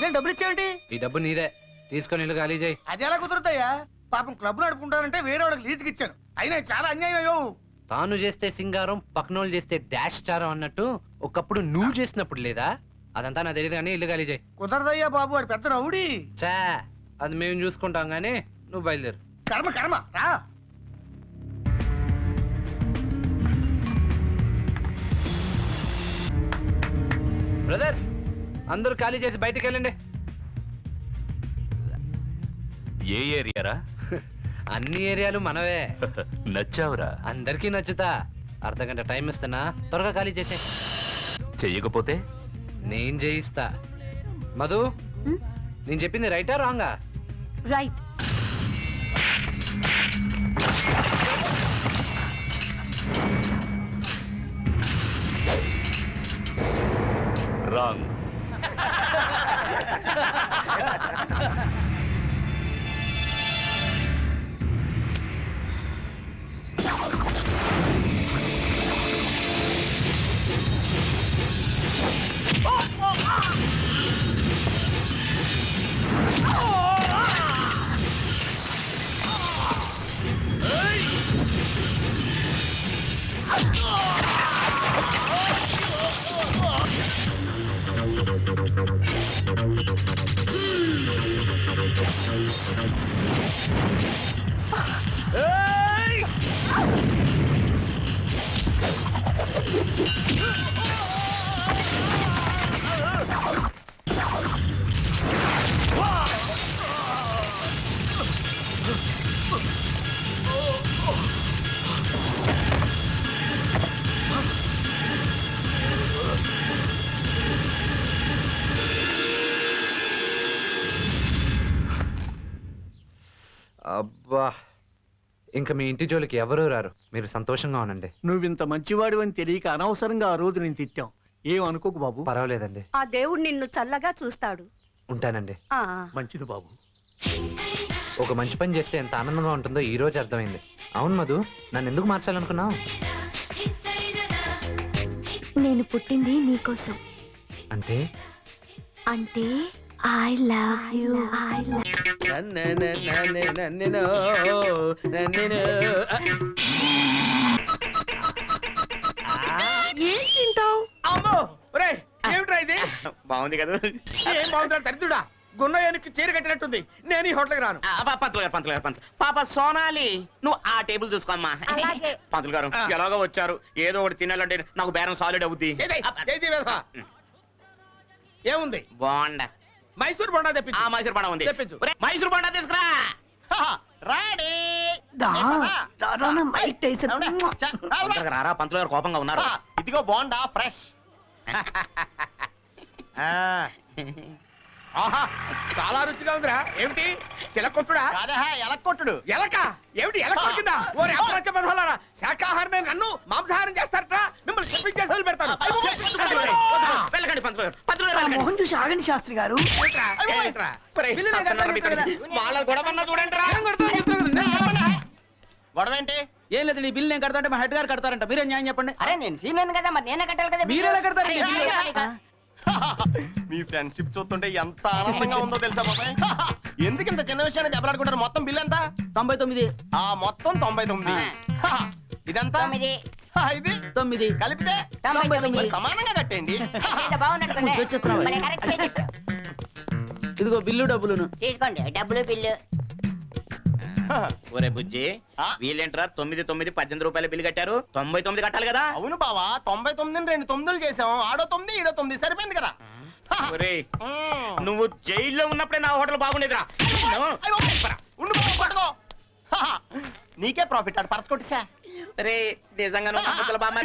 నేను డబ్బులు ఇచ్చేయండి. ఈ డబ్బు నీదే, తీసుకొని ఇల్లు ఖాళీ చేయి. అది ఎలా కుదురుతాయా? పాపం క్లబ్ నడుపుకుంటానంటే వేరే వాళ్ళకి లీజుకి ఇచ్చాను. అయినా చాలా అన్యాయం అయ్యో. తాను చేస్తే సింగారం, పక్కనోళ్ళు చేస్తే డాష్ చారం అన్నట్టు ఒకప్పుడు నువ్వు చేసినప్పుడు లేదా? అదంతా నాకు తెలియదు కానీ ఇల్లు ఖాళీ చేయి. కుదరదయ్యా బాబు, వాడు పెద్ద రౌడీ. చా, అది మేము చూసుకుంటాం కానీ నువ్వు బయలుదేరు. కర్మ కర్మ రా. బ్రదర్స్, అందరూ ఖాళీ చేసి బయటికి వెళ్ళండి. ఏ ఏరియారా? అన్ని ఏరియాలు మనవే. నచ్చావురా? అందరికీ నచ్చుతా. అర్ధగంట టైం ఇస్తున్నా, త్వరగా ఖాళీ చేసే. చెయ్యకపోతే నేను చేయిస్తా. మధు, నేను చెప్పింది రైటా రాంగా? రైట్. రాంగ్. అబ్బా, ఇంకా మీ ఇంటి జోలికి ఎవరూ రారు. మీరు సంతోషంగా ఉండండి. నువ్వింత మంచివాడు అని తెలియక అనవసరంగా ఆ రోజు నేను తిట్టాం. ఏం అనుకోకు బాబు. పర్వాలేదండి. ఆ దేవుడు నిన్ను చల్లగా చూస్తాడు. ఉంటానండి. మంచిది బాబు. ఒక మంచి పని చేస్తే ఎంత ఆనందంగా ఉంటుందో ఈ రోజు అర్థమైంది. అవును మధు, నన్ను ఎందుకు మార్చాలనుకున్నావు? నేను పుట్టింది నీకోసం. అంటే అంటే I love you. I love. ఏం తింటావు? అమ్మో ఒరేయ్, ఏమిట్రా ఇది? బాగుంది కదా? ఏం బాగుంటా దరిద్రుడా. గున్నయానికి చీర కట్టినట్టుంది. నేను ఈ హోటల్కి రాను. పంతులు గారు పాప సోనాలి, నువ్వు ఆ టేబుల్ చూసుకోమ్మా. పంతులు గారు ఎలాగో వచ్చారు, ఏదో ఒకటి తినాలంటే నాకు బేరం సాలిడ్ అవుద్ది. ఏముంది? బాగుండా మైసూర్ బొండా తెప్పించు. ఆ మైసూర్ బొండా ఉంది. తెప్పించు. మైసూర్ బొండా తీసుకురా. రాడీ రారా. పంతులు గారు కోపంగా ఉన్నారు. ఇదిగో బోండా ఫ్రెష్. ఆహా, చాలా రుచిగా ఉందిరా. ఏమిటి చిలకొట్టుడా? ఎలక్కొట్టుడు. ఎలక ఏమిటి? ఎలకొట్టిందా? ఓరే అప్రాచ్య పదాలారా, శాకాహారమే నన్ను మాంసాహారం చేస్తారట. మిమ్మల్ని చెప్పించేసి వదిలిపెడతాను. వెళ్ళకండి పంతులు గారు. పంతులు గారు మోహన్ చూసి ఆగండి శాస్త్రి గారు. వాళ్ళ గొడవన్నా చూడండి రా. గొడవ ఏంటి? ఏం లేదు, నీ బిల్ నేను కడతా అంటే మా హెడ్ గారు కడతారంట. మీరే న్యాయం చెప్పండి. అరే నేను సీనియర్ కదా, మరి నేనే కట్టాలి కదా. మీరెలా కడతారు? మీ ఫ్రెండ్షిప్ చూస్తుంటే ఎంత ఆనందంగా ఉందో తెలుసా బాబాయ్. ఎందుకు ఇంత చిన్న విషయాన్ని దెబ్బలాడుకుంటారు? మొత్తం బిల్ ఎంత? 99. ఆ మొత్తం 99. ఇదంతా ఇది 9 కలిపితే 99. సమానంగా కట్టండి. ఇదిగో బిల్లు డబ్బులును తీసుకోండి. డబ్బులు బిల్లు. ఒరే బుజ్జి, వీళ్ళేంట్రా 9 18 రూపాయల బిల్లు కట్టారు? 99 కట్టాలి కదా. అవును బావా, 99 2 9 చేసాం. ఆడో 9 ఈడో 9 సరిపోయింది కదా. ఒరే నువ్వు జైల్లో ఉన్నప్పుడే నా హోటల్ బాగుండేదిరా. ఉండు బాబు, పట్టుకో. నీకే ప్రాఫిట్. ఆడు పర్స్ కొట్టిసా. రే నిజంగా నువ్వు బాగా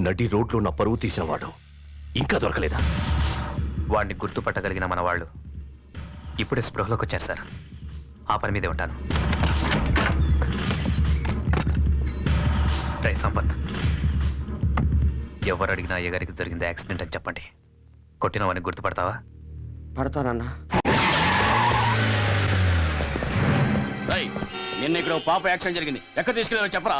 నడి రోడ్లో నా పరువు తీసినవాడు ఇంకా దొరకలేదా? వాడిని గుర్తుపట్టగలిగిన మన వాళ్ళు ఇప్పుడే స్పృహలోకి వచ్చారు సార్. ఆ పని మీదే ఉంటాను. రై సంపత్, ఎవరు అడిగినా అయ్యగారికి జరిగింది యాక్సిడెంట్ అని చెప్పండి. కొట్టిన వాడిని గుర్తుపడతావా? పడతానన్నా. నిన్న ఇక్కడ పాప యాక్సిడెంట్ జరిగింది. ఎక్కడ తీసుకెళ్ళారో చెప్పరా?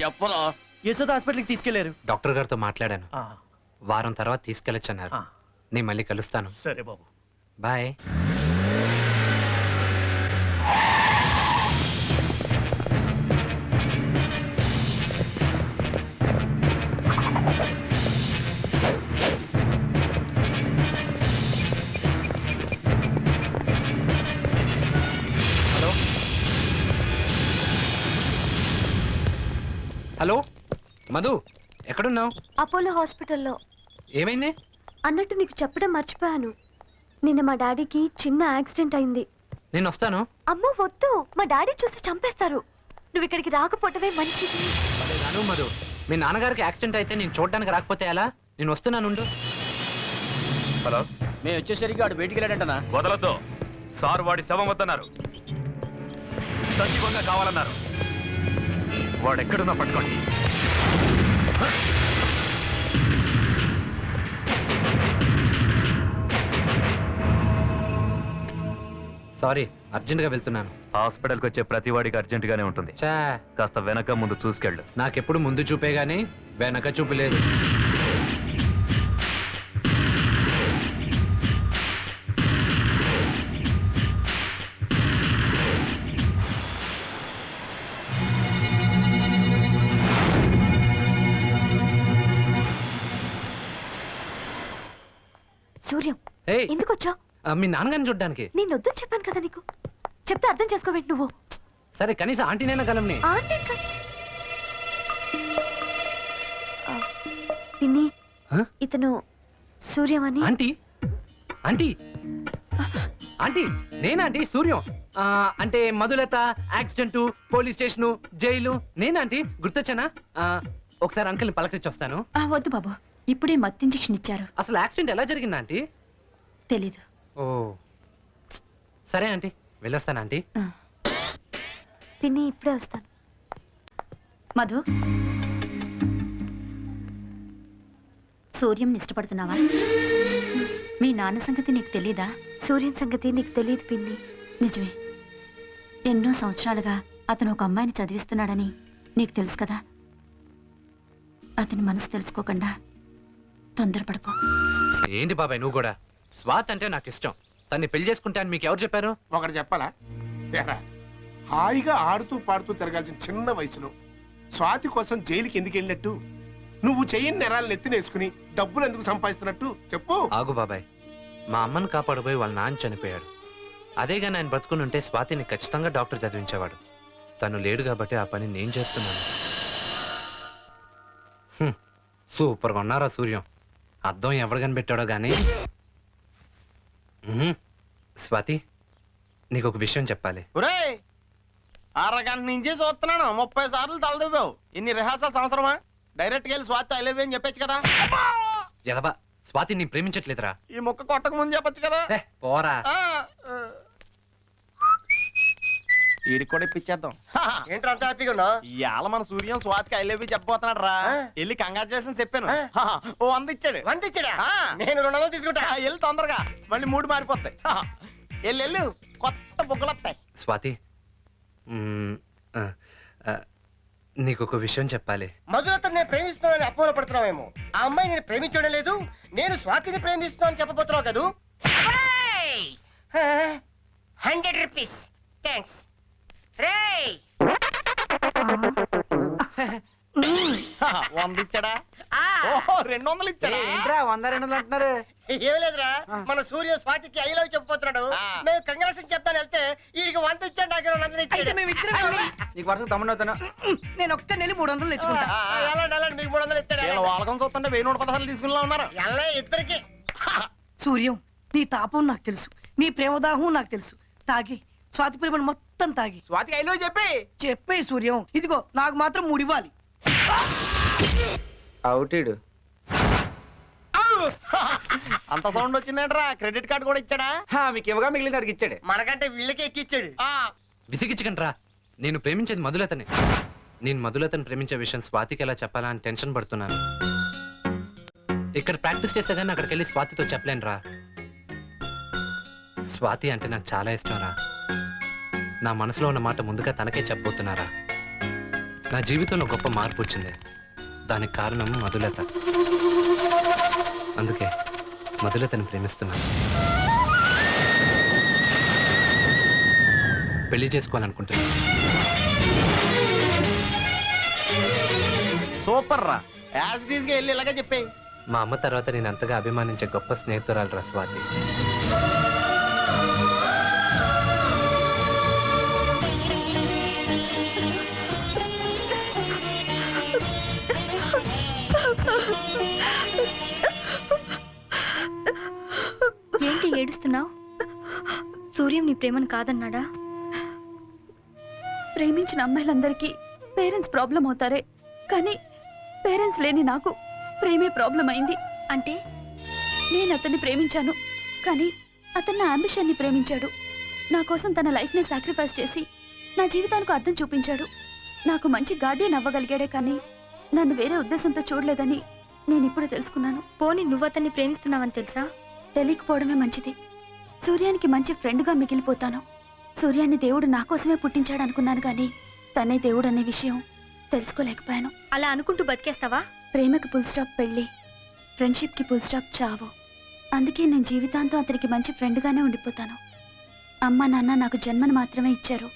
చెప్పరా. యశోద హాస్పిటల్కి తీసుకెళ్లారు. డాక్టర్ గారితో మాట్లాడాను. వారం తర్వాత తీసుకెళ్ళొచ్చన్నారు. నేను మళ్ళీ కలుస్తాను. సరే బాబు. బాయ్. హలో హలో మధు, ఎక్కడున్నావు? అపోలో హాస్పిటల్లో. ఏమైంది? అన్నట్టు నీకు చెప్పడం మర్చిపోయాను. నిన్న మా డాడీకి చిన్న యాక్సిడెంట్ అయింది. నేను వస్తాను. అమ్మో వద్దు, మా డాడీ చూసి చంపేస్తారు. నువ్వు ఇక్కడికి రాకపోవటమే మంచిది. రాను మధు, మీ నాన్నగారికి యాక్సిడెంట్ అయితే నేను చూడడానికి రాకపోతే ఎలా? నేను వస్తున్నాను. హలో, మేము వచ్చేసరికి వాడు బయటికి వెళ్ళాడంటనా? వదలొద్దు. సార్ వాడి శవం వద్దన్నారు. సజీవంగా కావాలన్నారు. వాడెక్కడున్నా పట్టుకోండి. సారీ, అర్జెంట్గా వెళ్తున్నాను. హాస్పిటల్కి వచ్చే ప్రతి వాడికి అర్జెంట్ గానే ఉంటుంది. చా, కాస్త వెనక ముందు చూసుకెళ్ళు. నాకెప్పుడు ముందు చూపే గానీ వెనక చూపు లేదు. సూర్యం, ఏయ్, ఎందుకు వచ్చావు? మీ నాన్నగారిని చూడ్డానికి. నేను వద్దని చెప్పాను కదా నీకు. చెప్తే అర్థం చేసుకోవేంటి నువ్వు? సరే, కనీసం ఆంటీనైనా గలంని. ఆంటీ పిన్ని, హ? ఇతను సూర్యం అని. ఆంటీ ఆంటీ ఆంటీ నేనాంటీ సూర్యం. అంటే Madhulatha accident, police station, jail. నేనాంటీ గుర్తొచ్చానా? ఒకసారి అంకుల్ని పలకరించి వస్తాను. వద్దు బాబు, ఇప్పుడే మత్తు ఇంజెక్షన్ ఇచ్చారు. అసలు యాక్సిడెంట్ ఎలా జరిగిందా ఆంటీ? తెలీదు. ఓ సరే ఆంటీ, వెళ్ళొస్తాను ఆంటీ. పిన్ని ఇప్పుడే వస్తాను. మధు, సూర్యం ఇష్టపడుతున్నావా? మీ నాన్న సంగతి నీకు తెలీదా? సూర్యం సంగతి నీకు తెలియదు పిన్ని. నిజమే, ఎన్నో సంవత్సరాలుగా అతను ఒక అమ్మాయిని చదివిస్తున్నాడని నీకు తెలుసు కదా. అతని మనసు తెలుసుకోకుండా తొందరపడకు. ఏంటి బాబాయ్ నువ్వు కూడా? స్వాత్ అంటే నాకు ఇష్టం. తన్ని పెళ్లి చేసుకుంటా అని మీకు ఎవరు చెప్పారు? ఒకటి చెప్పాలా? ఏరా, హాయిగా ఆడుతూ పాడుతూ తిరగాల్సిన చిన్న వయసులో స్వాతి కోసం జైలుకి ఎందుకు వెళ్ళినట్టు? నువ్వు చెయ్యని నేరాలను ఎత్తినేసుకుని డబ్బులు ఎందుకు సంపాదిస్తున్నట్టు చెప్పు. ఆగు బాబాయ్, మా అమ్మను కాపాడబోయి వాళ్ళ నాన్న చనిపోయాడు. అదేగాని ఆయన బతుకుని ఉంటే స్వాతిని ఖచ్చితంగా డాక్టర్ చదివించేవాడు. తను లేడు కాబట్టి ఆ పని నేను చేస్తున్నాను. సూపర్గా ఉన్నారా సూర్యం? అర్థం ఎవరు కనిపెట్టాడో గానీ. స్వాతి, నీకు ఒక విషయం చెప్పాలి. ఒరేయ్, అరగంట నుంచి చూస్తున్నాను, 30 సార్లు తలదివ్వావు. ఇన్ని రిహార్సల్స్ అవసరమా? డైరెక్ట్గా వెళ్ళి స్వాతి ఐ లవ్ యూ అని చెప్పొచ్చు కదా. ఎలవా, స్వాతి నీ ప్రేమించట్లేదురా. ఈ ముక్క కొట్టక ముందు చెప్పొచ్చు కదా. పోరా. వీడికి కూడా ఇప్పించేద్దాం. ఏంట్రా అంత హ్యాపీగా ఉన్నావు? ఇవాళ మన సూర్యం స్వాతికి ఐ లవ్ యూ చెప్పబోతున్నాడు రా. వెళ్ళి కంగ్రాచులేషన్ చెప్పాను. ఓ 100 ఇచ్చాడు. 100 ఇచ్చాడా? నేను 200 తీసుకుంటా. వెళ్ళి తొందరగా, మళ్ళీ మూడు మారిపోతాయి. వెళ్ళు, కొత్త బుగ్గలు వస్తాయి. స్వాతి, నీకు ఒక విషయం చెప్పాలి. మధులతో నేను ప్రేమిస్తున్నానని అపోహలో పడుతున్నావేమో. ఆ అమ్మాయి నేను ప్రేమించడం లేదు, నేను స్వాతిని ప్రేమిస్తున్నాను చెప్పబోతున్నావు కదూ. 100 రూపీస్ థ్యాంక్స్. రేయ్ 100 ఇచ్చాడా? ఓహో 200 ఇచ్చాడా? ఏంట్రా 100 200 అంటున్నారు? ఏం లేదురా, మన సూర్య స్వాతికి ఐ లవ్ చెప్పబోతున్నాడు. మేము కంగ్రాట్స్ చెప్తాను వెళ్తే వీడికి 100 ఇచ్చాడు, నాకు 200 ఇచ్చాడు. నీకు వరుస తమ్ముడు అవుతాను. నేను ఒక్క నెల 300 తెచ్చుకుంటా. వెళ్ళండి, మీకు 300 ఇచ్చాడు. వీళ్ళ వాళ్ళకం చూస్తుంటే 1116 తీసుకుని ఉన్నారు. ఎలా ఇద్దరికి. సూర్యం, నీ తాపం నాకు తెలుసు, నీ ప్రేమదాహం నాకు తెలుసు. తాగి స్వాతి ప్రేమను మొత్తం తాగి స్వాతికి ఐ లవ్ చెప్పే సూర్యం. ఇదిగో నాకు మాత్రం 3 ఇవ్వాలి. అవుటీడు అంత సౌండ్ వచ్చిందేంట్రా? క్రెడిట్ కార్డు కూడా ఇచ్చాడా? మీకు ఇవ్వగా మిగిలిన అడిగి ఇచ్చాడు. మనకంటే వీళ్ళకి ఎక్కిచ్చాడు. విసిగించకండ్రా, నేను ప్రేమించేది మధులతనే. నేను మధులతను ప్రేమించే విషయం స్వాతికి ఎలా చెప్పాలా అని టెన్షన్ పడుతున్నాను. ఇక్కడ ప్రాక్టీస్ చేస్తే కానీ అక్కడికి వెళ్ళి స్వాతితో చెప్పలేనురా. స్వాతి అంటే నాకు చాలా ఇష్టం రా. నా మనసులో ఉన్న మాట ముందుగా తనకే చెప్పబోతున్నారా. నా జీవితంలో గొప్ప మార్పు వచ్చింది. దానికి కారణం మధులత. అందుకే మధులతని ప్రేమిస్తున్నాను. పెళ్లి చేసుకోవాలనుకుంటున్నాను. సూపర్ రా, యాజ్ గా వెళ్ళి ఇలాగే చెప్పేయి. మా అమ్మ తర్వాత నేను అంతగా అభిమానించే గొప్ప స్నేహితురాలు రా స్వాతి. ఏంటి ఏడుస్తున్నావు? సూర్యం నీ ప్రేమను కాదన్నాడా? ప్రేమించిన అమ్మాయిలందరికీ పేరెంట్స్ ప్రాబ్లం అవుతారే, కానీ పేరెంట్స్ లేని నాకు ప్రేమే ప్రాబ్లం అయింది. అంటే నేను అతన్ని ప్రేమించాను, కానీ అతను నా అంబిషన్ని ప్రేమించాడు. నా కోసం తన లైఫ్ని సాక్రిఫైస్ చేసి నా జీవితానికి అర్థం చూపించాడు. నాకు మంచి గార్డియన్ అవ్వగలిగాడే, కానీ నన్ను వేరే ఉద్దేశంతో చూడలేదని నేను ఇప్పుడు తెలుసుకున్నాను. పోనీ నువ్వు అతన్ని ప్రేమిస్తున్నావని తెలుసా? తెలియకపోవడమే మంచిది. సూర్యానికి మంచి ఫ్రెండ్గా మిగిలిపోతాను. సూర్యాన్ని దేవుడు నా కోసమే పుట్టించాడు అనుకున్నాను, కానీ తనే దేవుడు అనే విషయం తెలుసుకోలేకపోయాను. అలా అనుకుంటూ బతికేస్తావా? ప్రేమకి ఫుల్ స్టాప్ పెళ్ళి, ఫ్రెండ్షిప్కి ఫుల్ స్టాప్ చావు. అందుకే నేను జీవితాంతం అతనికి మంచి ఫ్రెండ్గానే ఉండిపోతాను. అమ్మ నాన్న నాకు జన్మను మాత్రమే ఇచ్చారు,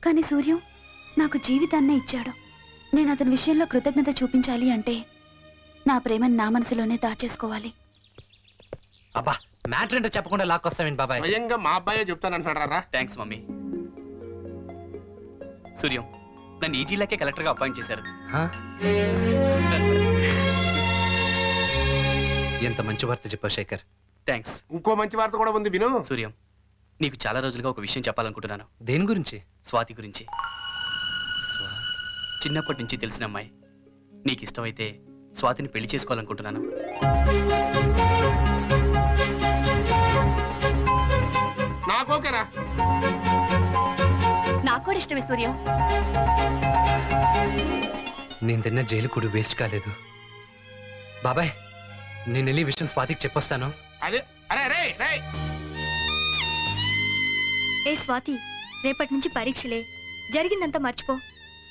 కానీ సూర్యం నాకు జీవితాన్నే ఇచ్చాడు. నేను అతని విషయంలో కృతజ్ఞత చూపించాలి అంటే నా ప్రేమను నా మనసులోనే దాచేసుకోవాలి. అబ్బా, మ్యాటర్ ఏంటో చెప్పకుండా లాక్కొస్తావేంటి బాబాయ్? స్వయంగా మా అబ్బాయే చెప్తానంటున్నారా? Thanks mummy. సూర్యం, నన్ను ఈ జిల్లాకే కలెక్టర్గా అపాయింట్ చేశారు. హా? ఎంత మంచి వార్త చెప్పావు శేఖర్. థ్యాంక్స్. ఇంకో మంచి వార్త కూడా ఉంది, విను. సూర్యం, నీకు చాలా రోజులుగా ఒక విషయం చెప్పాలనుకుంటున్నాను. దేని గురించి? స్వాతి గురించి. చిన్నప్పటి నుంచి తెలిసిన అమ్మాయి. నీకు ఇష్టమైతే స్వాతిని పెళ్లి చేసుకోవాలనుకుంటున్నాను. నాకోకేరా? నాకు కూడా ఇష్టమే సూర్యం. నేను తిన్న జైలు కూడా వేస్ట్ కాలేదు. బాబాయ్, నేను వెళ్ళి విషయం స్వాతికి చెప్పొస్తాను. అదే, అరే రే రే. ఏ స్వాతి, రేపటి నుంచి పరీక్షలే. జరిగిందంతా మర్చిపో.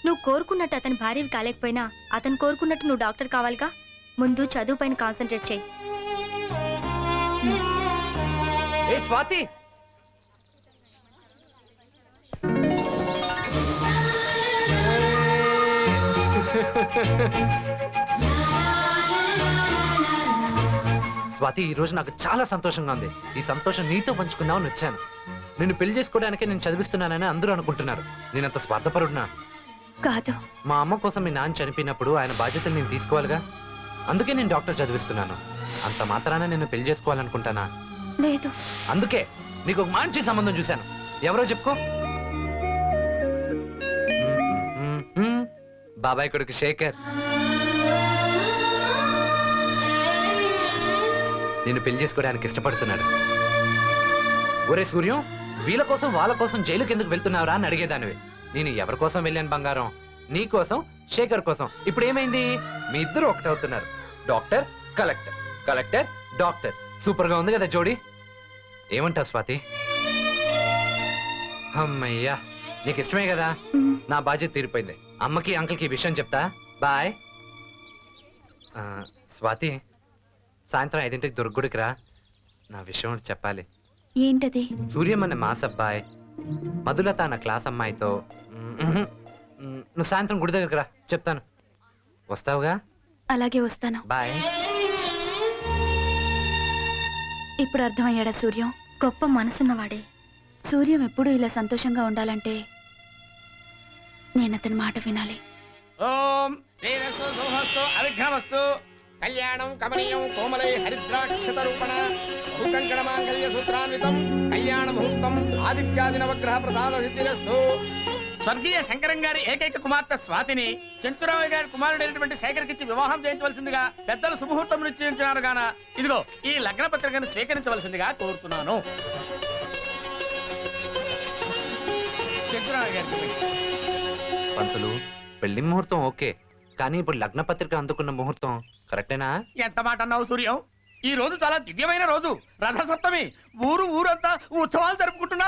నువ్వు కోరుకున్నట్టు అతని భార్యవి కాలేకపోయినా అతను కోరుకున్నట్టు నువ్వు డాక్టర్ కావాలిగా. ముందు చదువు పైన కాన్సన్ట్రేట్ చేయి. ఏ స్వాతి, స్వాతి, ఈ రోజు నాకు చాలా సంతోషంగా ఉంది. ఈ సంతోషం నీతో పంచుకుందామని వచ్చాను. నిన్ను పెళ్లి చేసుకోవడానికే నేను చదివిస్తున్నానని అందరూ అనుకుంటున్నారు. నేనంత స్వార్థపరుడునా? కాదు, మా అమ్మ కోసం మీ నాన్న చనిపోయినప్పుడు ఆయన బాధ్యతలు నేను తీసుకోవాలిగా. అందుకే నేను డాక్టర్ చదివిస్తున్నాను. అంత మాత్రాన నేను పెళ్లి చేసుకోవాలనుకుంటానా? లేదు. అందుకే నీకు ఒక మంచి సంబంధం చూశాను. ఎవరో చెప్పుకో. బాబాయ్ కొడుకు శేఖర్. నేను పెళ్లి చేసుకోవడానికి ఇష్టపడుతున్నాడు. ఒరే సూర్యం, వీళ్ళ కోసం వాళ్ళ కోసం జైలుకి ఎందుకు వెళ్తున్నావురా అని అడిగేదానివి. నేను ఎవరి కోసం వెళ్ళాను బంగారం? నీ కోసం, శేఖర్ కోసం. ఇప్పుడు ఏమైంది? మీ ఇద్దరు ఒకటవుతున్నారు. Doctor collector, collector doctor. Super గా ఉంది కదా జోడి. ఏమంటావు స్వాతి? అమ్మయ్యా, నీకు ఇష్టమే కదా? నా బాధ్యత తీరిపోయింది. అమ్మకి అంకుల్కి ఈ విషయం చెప్తా. బాయ్. స్వాతి, సాయంత్రం 5ంటికి దుర్గుడికి రా. నా విషయం ఒకటి చెప్పాలి. ఏంటది? సూర్యం అనే మాస్ అబ్బాయి, మధులత నా క్లాస్ అమ్మాయితో నువ్వు సాయంత్రం గుడి దగ్గరికి రా, చెప్తాను. వస్తావుగా? అలాగే వస్తాను. బాయ్. ఇప్పుడు అర్థమయ్యాడా సూర్యం? గొప్ప మనసున్నవాడే. సూర్యం ఎప్పుడూ ఇలా సంతోషంగా ఉండాలంటే నేను అతని మాట వినాలి. ఓం శ్రీరస్తు శుభస్తు అవిఘ్నమస్తు. కళ్యాణం కమనీయం కోమలై హరిద్రాక్షత రూపణ భూకంకణ మాంగళ్య సూత్రాన్వితం కళ్యాణ ముహూర్తం ఆదిత్యాది నవగ్రహ ప్రసాద సిద్ధిరస్తు. స్వర్గీయ శంకరం గారి ఏకైక కుమార్తె స్వాతిని చెంచురామయ్య గారి కుమారుడైనటువంటి శేఖర్కిచ్చి వివాహం చేయించవలసిందిగా పెద్దలు శుభముహూర్తం నిశ్చయించినారు గాన ఇదిగో ఈ లగ్న పత్రికను స్వీకరించవలసిందిగా కోరుతున్నాను. చెంచురామయ్య గారికి పంతులు, పెళ్లి ముహూర్తం ఓకే, కానీ ఇప్పుడు లగ్న పత్రిక అందుకున్న ముహూర్తం కరెక్టేనా? ఎంత మాట అన్నావు సూర్యం? ఈ రోజు చాలా దివ్యమైన రోజు, రథసప్తమి. ఊరంతా ఉత్సవాలు జరుపుకుంటున్నారు.